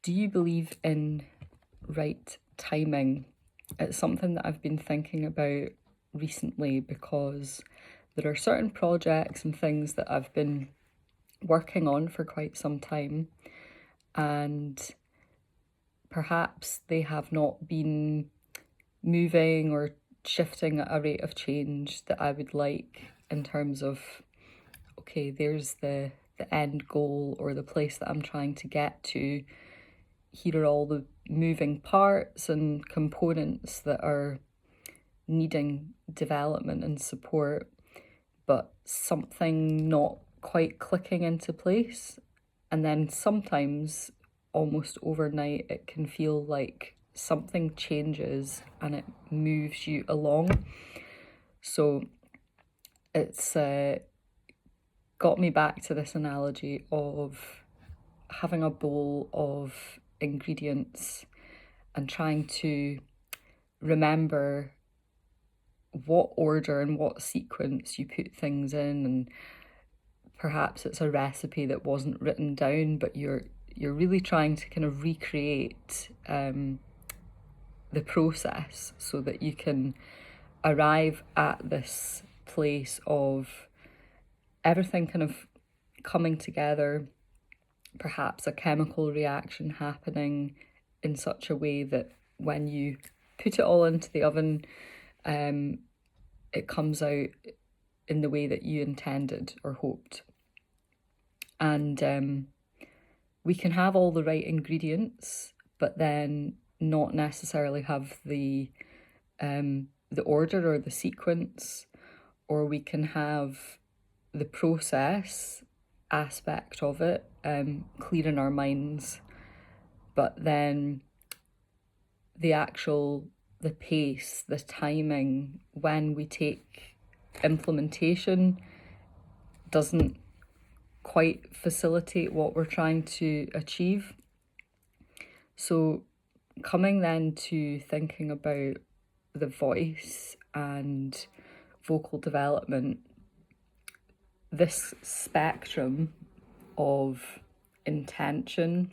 Do you believe in right timing? It's something that I've been thinking about recently because there are certain projects and things that I've been working on for quite some time, and perhaps they have not been moving or shifting at a rate of change that I would like in terms of, okay, there's the end goal or the place that I'm trying to get to. Here are all the moving parts and components that are needing development and support, but something not quite clicking into place. And then sometimes, almost overnight, it can feel like something changes and it moves you along. So it's got me back to this analogy of having a bowl of ingredients and trying to remember what order and what sequence you put things in, and perhaps it's a recipe that wasn't written down, but you're really trying to kind of recreate the process so that you can arrive at this place of everything kind of coming together, perhaps a chemical reaction happening in such a way that when you put it all into the oven, it comes out in the way that you intended or hoped. And we can have all the right ingredients, but then not necessarily have the order or the sequence, or we can have the process aspect of it clear in our minds, but then the pace, the timing when we take implementation doesn't quite facilitate what we're trying to achieve. So coming then to thinking about the voice and vocal development, this spectrum of intention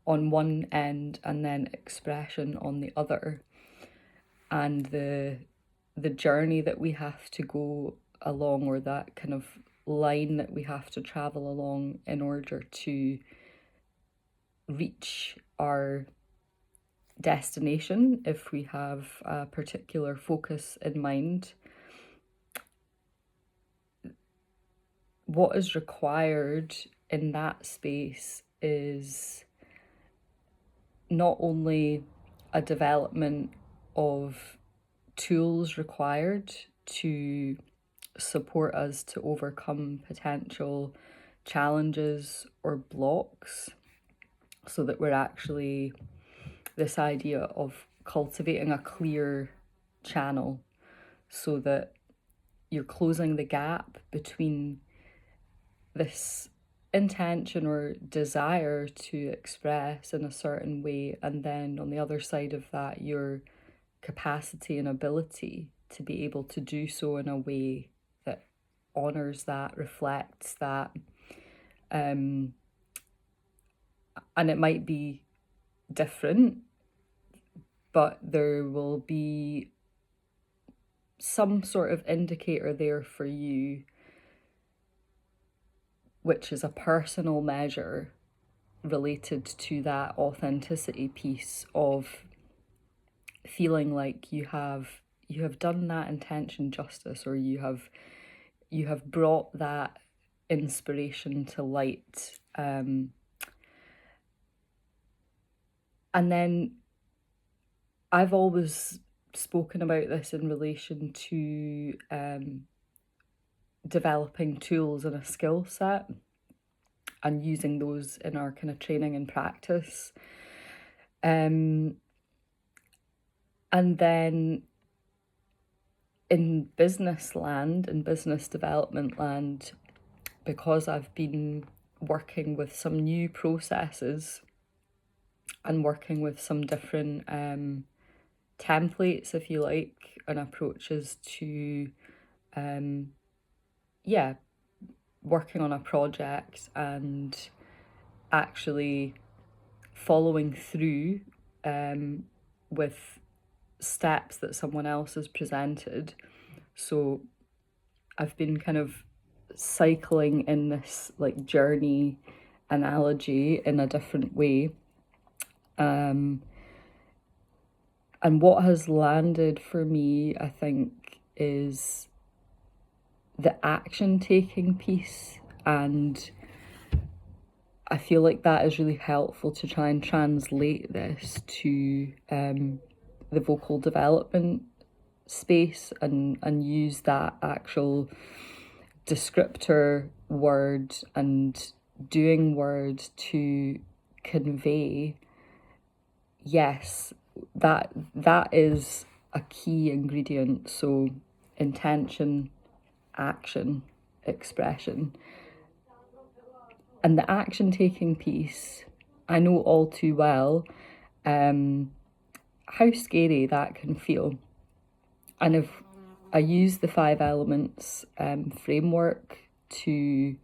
on one end and then expression on the other, and the journey that we have to go along, or that kind of line that we have to travel along in order to reach our destination if we have a particular focus in mind. What is required in that space is not only a development of tools required to support us to overcome potential challenges or blocks, so that we're actually, this idea of cultivating a clear channel so that you're closing the gap between this intention or desire to express in a certain way, and then on the other side of that, your capacity and ability to be able to do so in a way that honors that, reflects that. And it might be different, but there will be some sort of indicator there for you, which is a personal measure related to that authenticity piece of feeling like you have done that intention justice, or you have brought that inspiration to light. And then I've always spoken about this in relation to developing tools and a skill set and using those in our kind of training and practice. And then in business land, in business development land, because I've been working with some new processes and working with some different templates, if you like, and approaches to working on a project and actually following through with steps that someone else has presented. So I've been kind of cycling in this like journey analogy in a different way. And what has landed for me, I think, is the action taking piece. And I feel like that is really helpful to try and translate this to the vocal development space and use that actual descriptor word and doing word to convey, yes, that is a key ingredient. So intention, action, expression. And the action taking piece, I know all too well how scary that can feel. And if I use the 5 elements framework to,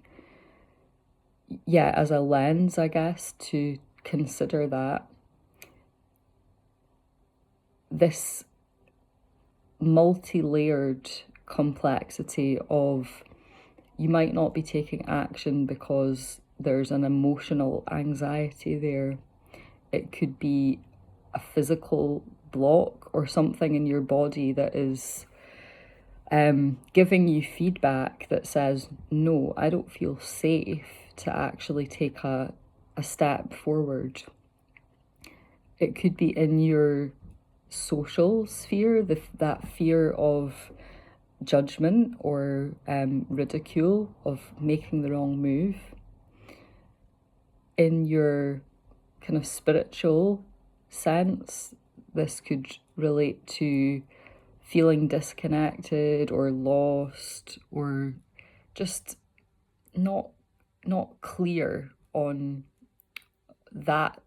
as a lens, I guess, to consider that, this multi-layered complexity of you might not be taking action because there's an emotional anxiety there. It could be a physical block or something in your body that is giving you feedback that says, no, I don't feel safe to actually take a step forward. It could be in your social sphere, that fear of judgment or ridicule, of making the wrong move. In your kind of spiritual sense, this could relate to feeling disconnected or lost or just not clear on that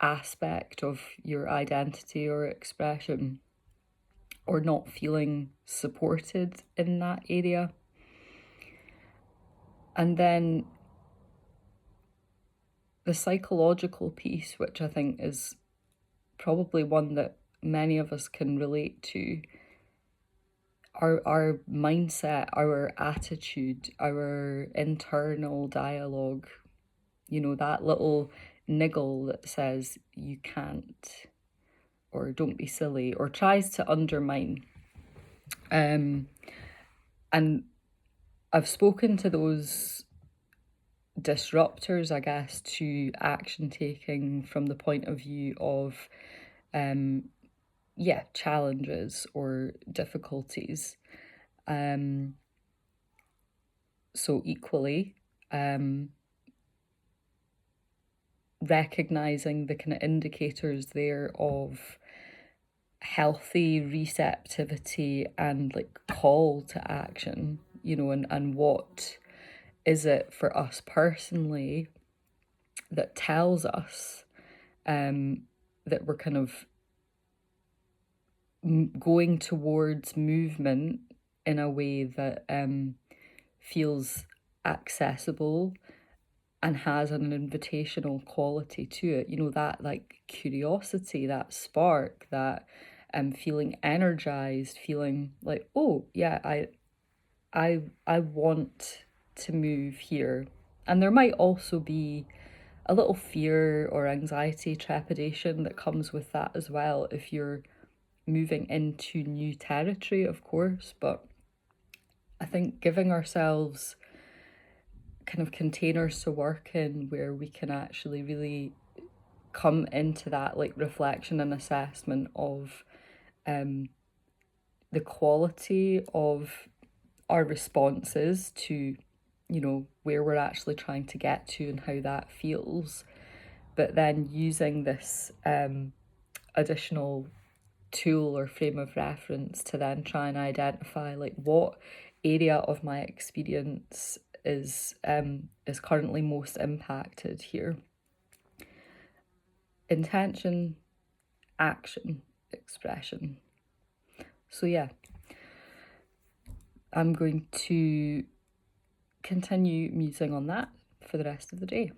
aspect of your identity or expression, or not feeling supported in that area. And then the psychological piece, which I think is probably one that many of us can relate to, our mindset, our attitude, our internal dialogue, that little niggle that says you can't, or don't be silly, or tries to undermine. And I've spoken to those disruptors, I guess, to action taking from the point of view of challenges or difficulties. So equally, recognizing the kind of indicators there of healthy receptivity and like call to action, and what is it for us personally that tells us that we're kind of going towards movement in a way that feels accessible and has an invitational quality to it. That like curiosity, that spark, that feeling energized, feeling like, oh yeah, I want to move here. And there might also be a little fear or anxiety, trepidation that comes with that as well if you're moving into new territory, of course. But I think giving ourselves kind of containers to work in where we can actually really come into that like reflection and assessment of the quality of our responses to where we're actually trying to get to and how that feels, but then using this additional tool or frame of reference to then try and identify like what area of my experience is currently most impacted here. Intention, action, expression. So I'm going to continue musing on that for the rest of the day.